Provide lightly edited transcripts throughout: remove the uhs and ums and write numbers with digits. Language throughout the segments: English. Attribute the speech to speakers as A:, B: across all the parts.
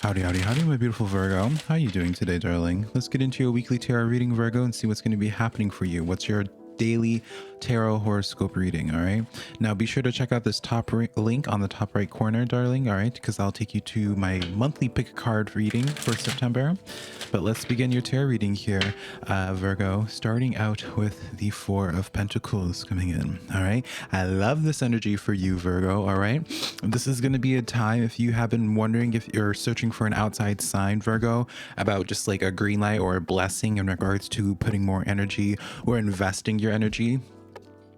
A: Howdy, howdy, howdy, my beautiful Virgo. How are you doing today, darling? Let's get into your weekly tarot reading, Virgo, and see what's going to be happening for you. What's your daily tarot horoscope reading? All right, now be sure to check out this link on the top right corner, darling. All right, because I'll take you to my monthly pick a card reading for September. But let's begin your tarot reading here, Virgo, starting out with the Four of Pentacles coming in. All right, I love this energy for you, Virgo. All right, this is going to be a time, if you have been wondering if you're searching for an outside sign, Virgo, about just like a green light or a blessing in regards to putting more energy or investing your energy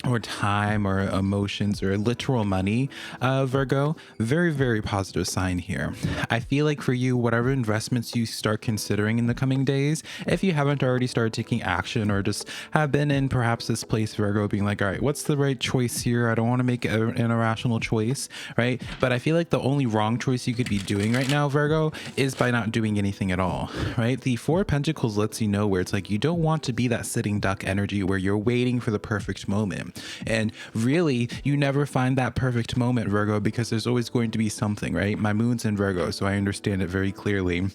A: or time or emotions or literal money, Virgo, very, very positive sign here. I feel like for you, whatever investments you start considering in the coming days, if you haven't already started taking action or just have been in perhaps this place, Virgo, being like, all right, what's the right choice here? I don't want to make an irrational choice, right? But I feel like the only wrong choice you could be doing right now, Virgo, is by not doing anything at all, right? The Four of Pentacles lets you know where it's like you don't want to be that sitting duck energy where you're waiting for the perfect moment. And really, you never find that perfect moment, Virgo, because there's always going to be something, right? My moon's in Virgo, so I understand it very clearly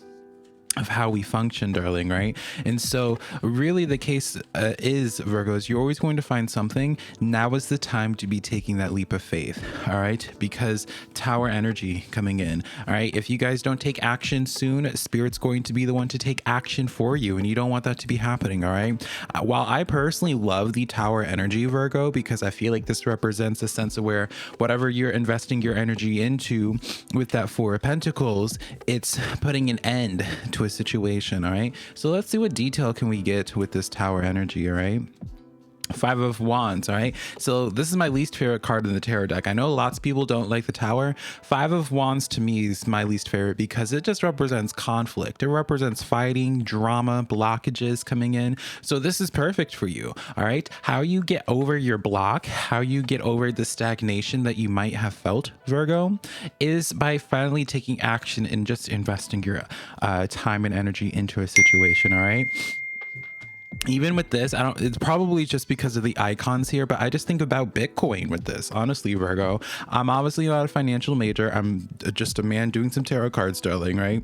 A: of how we function, darling, right? And so really the case is, Virgos, you're always going to find something. Now is the time to be taking that leap of faith, all right? Because Tower energy coming in, all right? If you guys don't take action soon, Spirit's going to be the one to take action for you, and you don't want that to be happening, all right? While I personally love the Tower energy, Virgo, because I feel like this represents a sense of where whatever you're investing your energy into with that Four of Pentacles, it's putting an end to a situation. All right, so let's see what detail can we get with this Tower energy. All right, Five of Wands. All right, so this is my least favorite card in the tarot deck. I know lots of people don't like the Tower. Five of Wands to me is my least favorite because it just represents conflict. It represents fighting, drama, blockages coming in. So this is perfect for you. All right, how you get over your block, how you get over the stagnation that you might have felt, Virgo, is by finally taking action and just investing your time and energy into a situation. All right, even with this, it's probably just because of the icons here, but I just think about Bitcoin with this, honestly, Virgo. I'm obviously not a financial major. I'm just a man doing some tarot cards, darling, right?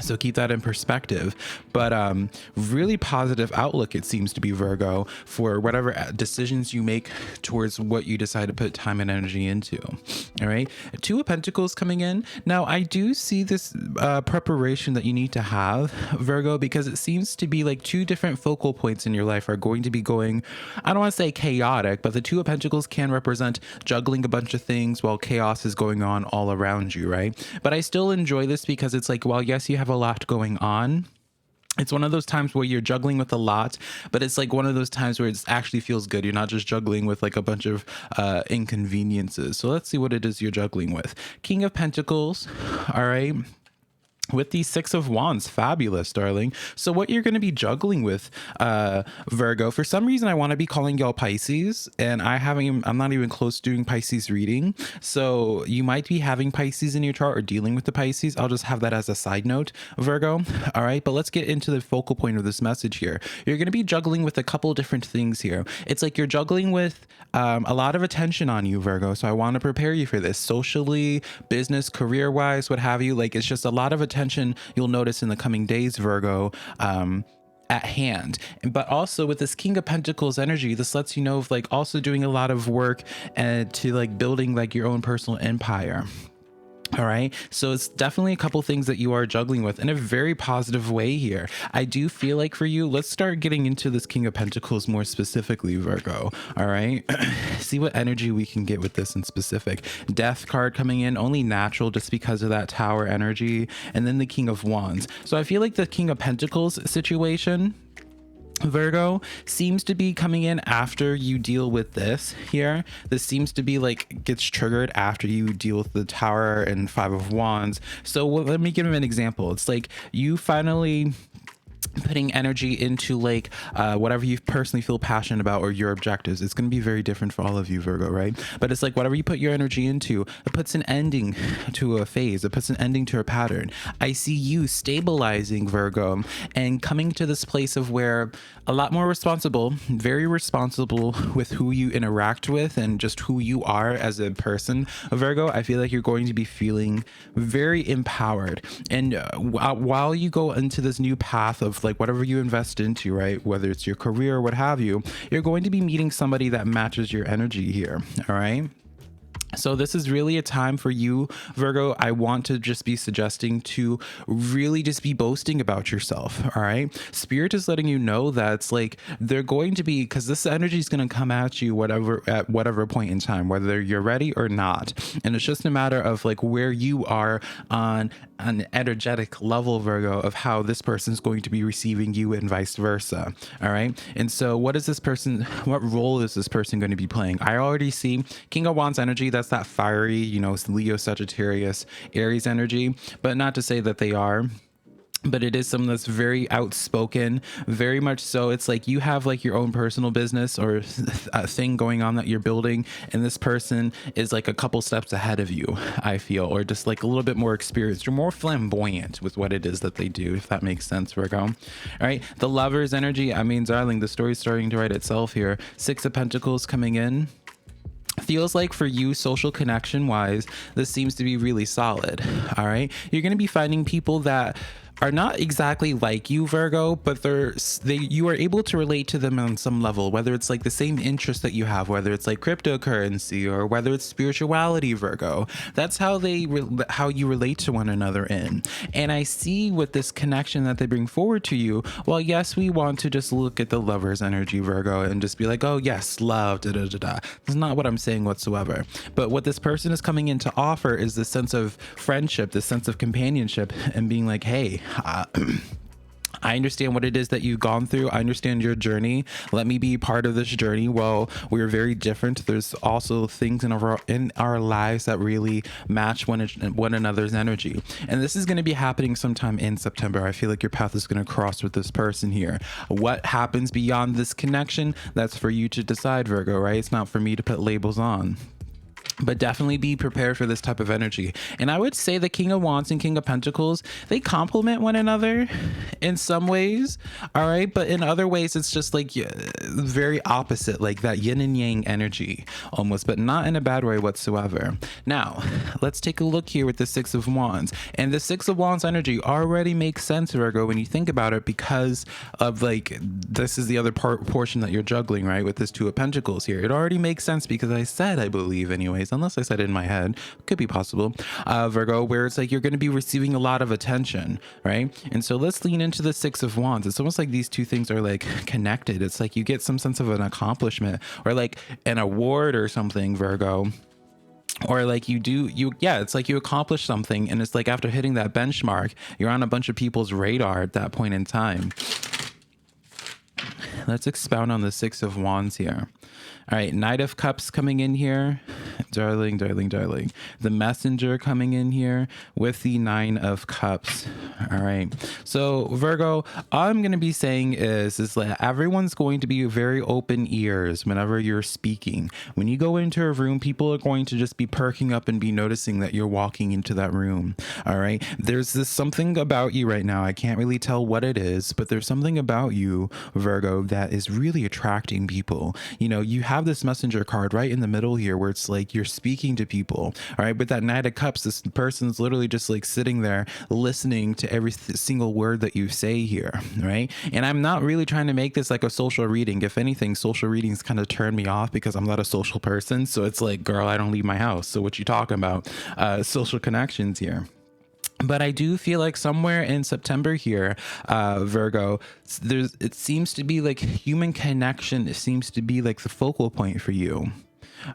A: So keep that in perspective. But really positive outlook, it seems to be, Virgo, for whatever decisions you make towards what you decide to put time and energy into. All right, Two of Pentacles coming in. Now I do see this preparation that you need to have, Virgo, because it seems to be like two different focal points in your life are going to be going, I don't want to say chaotic, but the Two of Pentacles can represent juggling a bunch of things while chaos is going on all around you, right? But I still enjoy this because it's like, well, yes, you have a lot going on. It's one of those times where you're juggling with a lot, but it's like one of those times where it actually feels good. You're not just juggling with like a bunch of inconveniences. So let's see what it is you're juggling with. King of Pentacles. All right, with the Six of Wands. Fabulous, darling. So what you're going to be juggling with, Virgo, for some reason I want to be calling y'all Pisces, and I'm not even close to doing Pisces reading, so you might be having Pisces in your chart or dealing with the Pisces. I'll just have that as a side note, Virgo. All right, but let's get into the focal point of this message here. You're going to be juggling with a couple different things here. It's like you're juggling with a lot of attention on you, Virgo, so I want to prepare you for this socially, business, career wise, what have you. Like, it's just a lot of attention you'll notice in the coming days, Virgo, at hand. But also with this King of Pentacles energy, this lets you know of like also doing a lot of work and to like building like your own personal empire. All right, so it's definitely a couple things that you are juggling with in a very positive way here. I do feel like for you, let's start getting into this King of Pentacles more specifically, Virgo. All right, see what energy we can get with this in specific. Death card coming in, only natural just because of that Tower energy, and then the King of Wands. So I feel like the King of Pentacles situation, Virgo, seems to be coming in after you deal with this here. This seems to be like gets triggered after you deal with the Tower and Five of Wands. So let me give him an example. It's like you finally putting energy into like whatever you personally feel passionate about or your objectives. It's going to be very different for all of you, Virgo, right? But it's like whatever you put your energy into, it puts an ending to a phase, it puts an ending to a pattern. I see you stabilizing, Virgo, and coming to this place of where a lot more responsible, very responsible with who you interact with and just who you are as a person, Virgo. I feel like you're going to be feeling very empowered. And while you go into this new path of like whatever you invest into, right, whether it's your career or what have you, you're going to be meeting somebody that matches your energy here. All right. So this is really a time for you, Virgo. I want to just be suggesting to really just be boasting about yourself. All right. Spirit is letting you know that it's like they're going to be, because this energy is going to come at you at whatever point in time, whether you're ready or not. And it's just a matter of like where you are on an energetic level, Virgo, of how this person is going to be receiving you and vice versa. All right. And so what role is this person going to be playing? I already see King of Wands energy. That's that fiery, you know, Leo, Sagittarius, Aries energy, but not to say that they are. But it is something that's very outspoken, very much so. It's like you have like your own personal business or a thing going on that you're building, and this person is like a couple steps ahead of you, I feel, or just like a little bit more experienced or more flamboyant with what it is that they do, if that makes sense, Virgo. All right. The Lover's energy. I mean, darling, the story's starting to write itself here. Six of Pentacles coming in. Feels like for you, social connection wise, this seems to be really solid. All right. You're going to be finding people that are not exactly like you, Virgo, but you are able to relate to them on some level, whether it's like the same interest that you have, whether it's like cryptocurrency or whether it's spirituality, Virgo. That's how how you relate to one another in. And I see with this connection that they bring forward to you, well, yes, we want to just look at the Lover's energy, Virgo, and just be like, oh yes, love, da da da da. That's not what I'm saying whatsoever. But what this person is coming in to offer is this sense of friendship, this sense of companionship, and being like, hey, I understand what it is that you've gone through. I understand your journey. Let me be part of this journey. Well, we're very different. There's also things in our lives that really match one another's energy. And this is going to be happening sometime in September. I feel like your path is going to cross with this person here. What happens beyond this connection? That's for you to decide, Virgo, right? It's not for me to put labels on. But definitely be prepared for this type of energy. And I would say the King of Wands and King of Pentacles, they complement one another in some ways. All right. But in other ways, it's just like very opposite, like that yin and yang energy almost, but not in a bad way whatsoever. Now, let's take a look here with the Six of Wands. And the Six of Wands energy already makes sense, Virgo, when you think about it, because of like, this is the other portion that you're juggling, right? With this Two of Pentacles here. It already makes sense because I believe anyways, unless I said it in my head, could be possible, Virgo, where it's like you're going to be receiving a lot of attention, right? And so let's lean into the Six of Wands. It's almost like these two things are like connected. It's like you get some sense of an accomplishment or like an award or something, Virgo. Or like it's like you accomplish something, and it's like after hitting that benchmark, you're on a bunch of people's radar at that point in time. Let's expound on the Six of Wands here. All right, Knight of Cups coming in here. Darling, darling, darling. The Messenger coming in here with the Nine of Cups. All right. So Virgo, all I'm going to be saying is that everyone's going to be very open ears whenever you're speaking. When you go into a room, people are going to just be perking up and be noticing that you're walking into that room. All right. There's this something about you right now. I can't really tell what it is, but there's something about you, Virgo, that is really attracting people. You know, you have this Messenger card right in the middle here where it's like you're speaking to people. All right. But that Knight of Cups, this person's literally just like sitting there listening to every single word that you say here. Right. And I'm not really trying to make this like a social reading. If anything, social readings kind of turn me off because I'm not a social person. So it's like, girl, I don't leave my house. So what you talking about? Social connections here. But I do feel like somewhere in September here, Virgo, it seems to be like human connection. It seems to be like the focal point for you.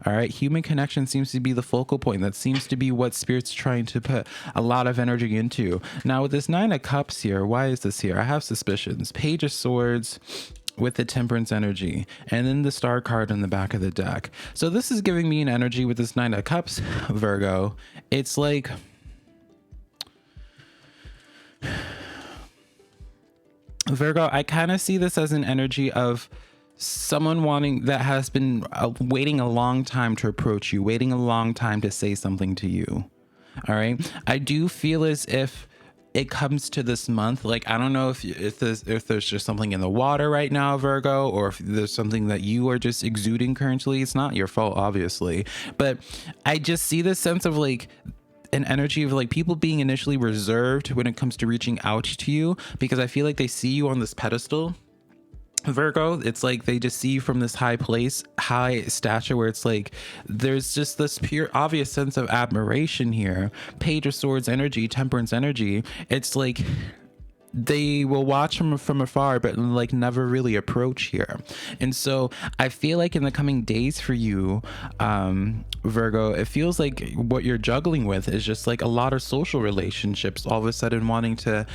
A: All right. Human connection seems to be the focal point. That seems to be what Spirit's trying to put a lot of energy into. Now with this Nine of Cups here, why is this here? I have suspicions. Page of Swords with the Temperance energy, and then the Star card in the back of the deck. So this is giving me an energy with this Nine of Cups, Virgo. It's like, Virgo, I kind of see this as an energy of someone wanting that has been waiting a long time to approach you, waiting a long time to say something to you. All right. I do feel as if it comes to this month, like I don't know if there's just something in the water right now, Virgo, or if there's something that you are just exuding currently. It's not your fault, obviously, but I just see this sense of like an energy of like people being initially reserved when it comes to reaching out to you, because I feel like they see you on this pedestal, Virgo. It's like they just see you from this high place, high stature, where it's like there's just this pure obvious sense of admiration here. Page of Swords energy, Temperance energy. It's like they will watch from afar but like never really approach here. And so I feel like in the coming days for you, Virgo, it feels like what you're juggling with is just like a lot of social relationships all of a sudden wanting to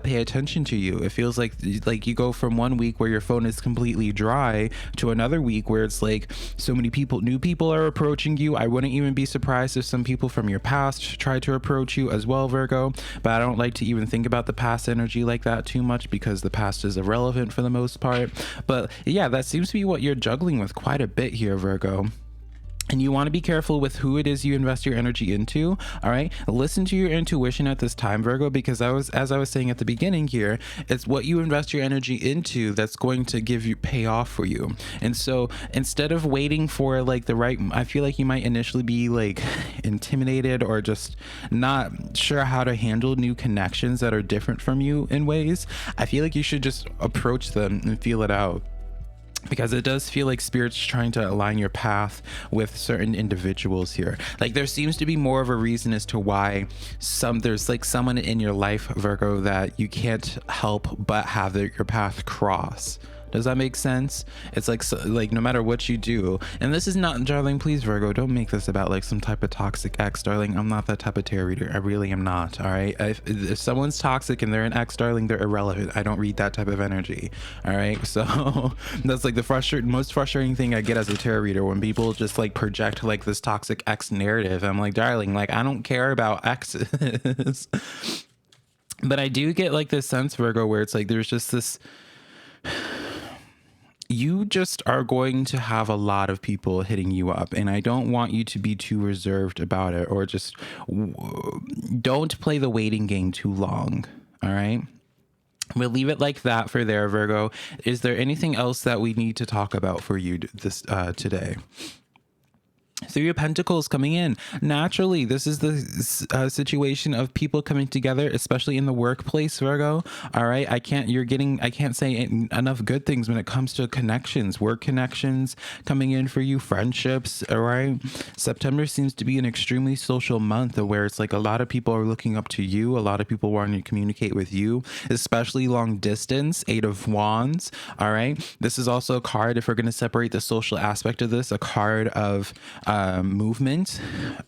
A: pay attention to you. It feels like you go from one week where your phone is completely dry to another week where it's like so many new people are approaching you. I wouldn't even be surprised if some people from your past try to approach you as well, Virgo, but I don't like to even think about the past energy like that too much because the past is irrelevant for the most part. But yeah, that seems to be what you're juggling with quite a bit here, Virgo. And you want to be careful with who it is you invest your energy into. All right. Listen to your intuition at this time, Virgo, because as I was saying at the beginning here, it's what you invest your energy into that's going to pay off for you. And so instead of waiting for like I feel like you might initially be like intimidated or just not sure how to handle new connections that are different from you in ways. I feel like you should just approach them and feel it out, because it does feel like spirit's trying to align your path with certain individuals here. Like there seems to be more of a reason as to why there's like someone in your life, Virgo, that you can't help but have your path cross. Does that make sense? It's like no matter what you do, and this is not, darling, please, Virgo, don't make this about like some type of toxic ex, darling. I'm not that type of tarot reader. I really am not. All right. If someone's toxic and they're an ex, darling, they're irrelevant. I don't read that type of energy. All right. So that's like the most frustrating thing I get as a tarot reader, when people just like project like this toxic ex narrative. I'm like, darling, like I don't care about exes. But I do get like this sense, Virgo, where it's like there's just this, you just are going to have a lot of people hitting you up, and I don't want you to be too reserved about it, or just don't play the waiting game too long. All right. We'll leave it like that for there, Virgo. Is there anything else that we need to talk about for you today? Three of Pentacles coming in. Naturally, this is the situation of people coming together, especially in the workplace, Virgo. All right. I can't say enough good things when it comes to connections, work connections coming in for you, friendships. All right. September seems to be an extremely social month where it's like a lot of people are looking up to you. A lot of people wanting to communicate with you, especially long distance. Eight of Wands. All right. This is also a card, if we're going to separate the social aspect of this, a card of movement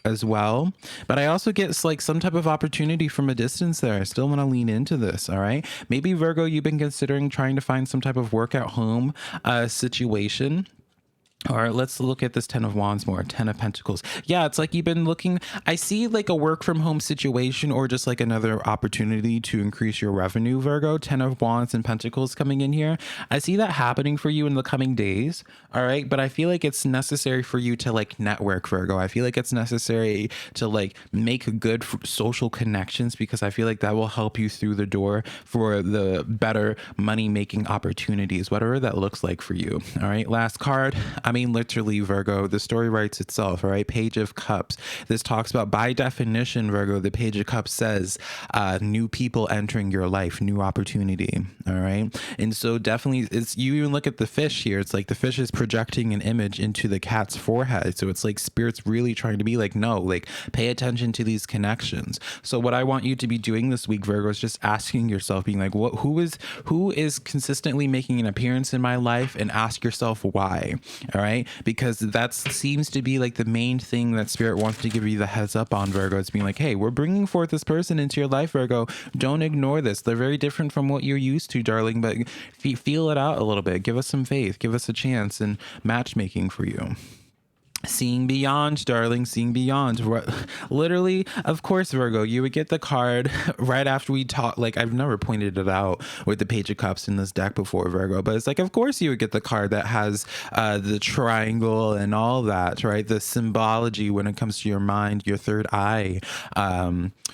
A: as well. But I also get like some type of opportunity from a distance there. I still want to lean into this. All right. Maybe, Virgo, you've been considering trying to find some type of work at home situation. All right, let's look at this 10 of Wands more. 10 of Pentacles. Yeah, it's like you've been looking. I see like a work from home situation, or just like another opportunity to increase your revenue, Virgo. 10 of Wands and Pentacles coming in here. I see that happening for you in the coming days. All right, but I feel like it's necessary for you to like network, Virgo. I feel like it's necessary to like make good social connections, because I feel like that will help you through the door for the better money making opportunities, whatever that looks like for you. All right, last card. I mean, literally, Virgo, the story writes itself, all right? Page of Cups. This talks about, by definition, Virgo, the Page of Cups says new people entering your life, new opportunity, all right? And so definitely, you even look at the fish here. It's like the fish is projecting an image into the cat's forehead. So it's like spirit's really trying to be like, no, like pay attention to these connections. So what I want you to be doing this week, Virgo, is just asking yourself, being like, who is consistently making an appearance in my life, and ask yourself why. All right. Because that seems to be like the main thing that spirit wants to give you the heads up on, Virgo. It's being like, hey, we're bringing forth this person into your life, Virgo. Don't ignore this. They're very different from what you're used to, darling, but feel it out a little bit. Give us some faith. Give us a chance in matchmaking for you. Seeing beyond, darling, seeing beyond. Literally, of course, Virgo, you would get the card right after we talk. Like, I've never pointed it out with the Page of Cups in this deck before, Virgo, but it's like, of course, you would get the card that has the triangle and all that, right? The symbology when it comes to your mind, your third eye,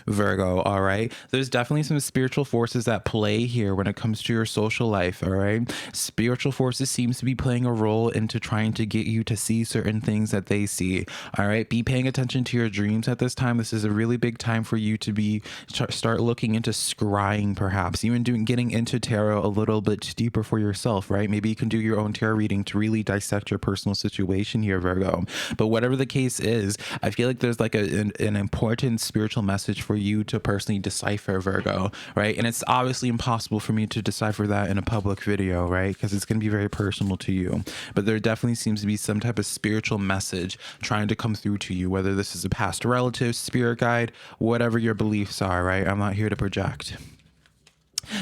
A: Virgo, all right? There's definitely some spiritual forces at play here when it comes to your social life, all right? Spiritual forces seems to be playing a role into trying to get you to see certain things that they see. All right, be paying attention to your dreams at this time. This is a really big time for you to start looking into scrying, perhaps even getting into tarot a little bit deeper for yourself, right? Maybe you can do your own tarot reading to really dissect your personal situation here, Virgo. But whatever the case is, I feel like there's like an important spiritual message for you to personally decipher, Virgo, right? And it's obviously impossible for me to decipher that in a public video, right? Because it's going to be very personal to you. But there definitely seems to be some type of spiritual message trying to come through to you, whether this is a past relative, spirit guide, whatever your beliefs are, right? I'm not here to project.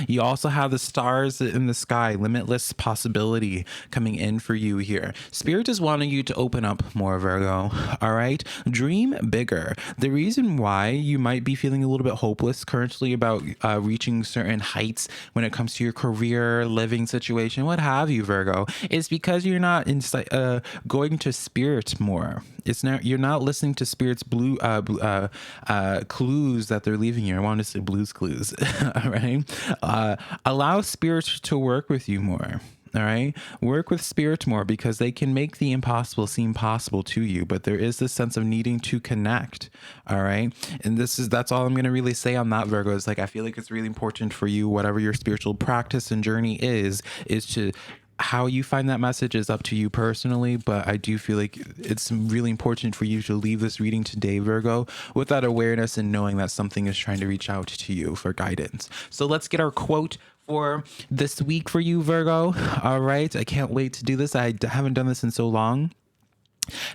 A: You also have the stars in the sky, limitless possibility coming in for you here. Spirit is wanting you to open up more, Virgo. All right. Dream bigger. The reason why you might be feeling a little bit hopeless currently about reaching certain heights when it comes to your career, living situation, what have you, Virgo, is because you're not going to spirit more. It's not, you're not listening to spirit's clues that they're leaving you. I wanted to say blues clues. All right. Allow spirit to work with you more. All right. Work with spirit more because they can make the impossible seem possible to you. But there is this sense of needing to connect. All right. And that's all I'm going to really say on that, Virgo. Is like, I feel like it's really important for you, whatever your spiritual practice and journey is to how you find that message is up to you personally, but I do feel like it's really important for you to leave this reading today, Virgo, with that awareness and knowing that something is trying to reach out to you for guidance. So let's get our quote for this week for you, Virgo. All right. I can't wait to do this. I haven't done this in so long.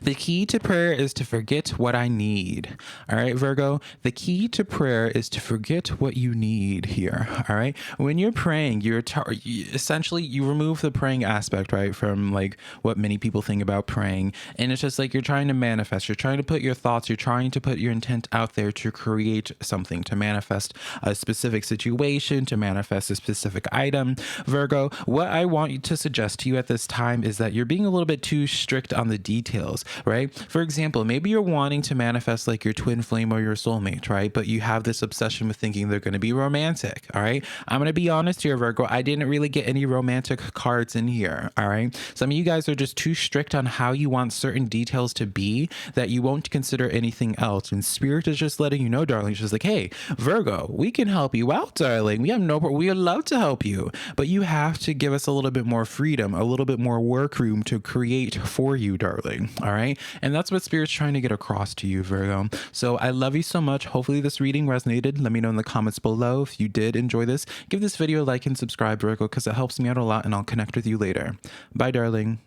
A: The key to prayer is to forget what I need. All right, Virgo, the key to prayer is to forget what you need here. All right. When you're praying, essentially you remove the praying aspect, right, from like what many people think about praying. And it's just like you're trying to manifest, you're trying to put your thoughts, you're trying to put your intent out there to create something, to manifest a specific situation, to manifest a specific item. Virgo, what I want you to suggest to you at this time is that you're being a little bit too strict on the details. Right? For example, maybe you're wanting to manifest like your twin flame or your soulmate, right? But you have this obsession with thinking they're going to be romantic. All right. I'm going to be honest here, Virgo. I didn't really get any romantic cards in here. All right. Some of you guys are just too strict on how you want certain details to be that you won't consider anything else. And spirit is just letting you know, darling. She's like, hey, Virgo, we can help you out, darling. We would love to help you, but you have to give us a little bit more freedom, a little bit more work room to create for you, darling. All right. And that's what spirit's trying to get across to you, Virgo. So I love you so much. Hopefully this reading resonated. Let me know in the comments below. If you did enjoy this, give this video a like and subscribe, Virgo, because it helps me out a lot, and I'll connect with you later. Bye, darling.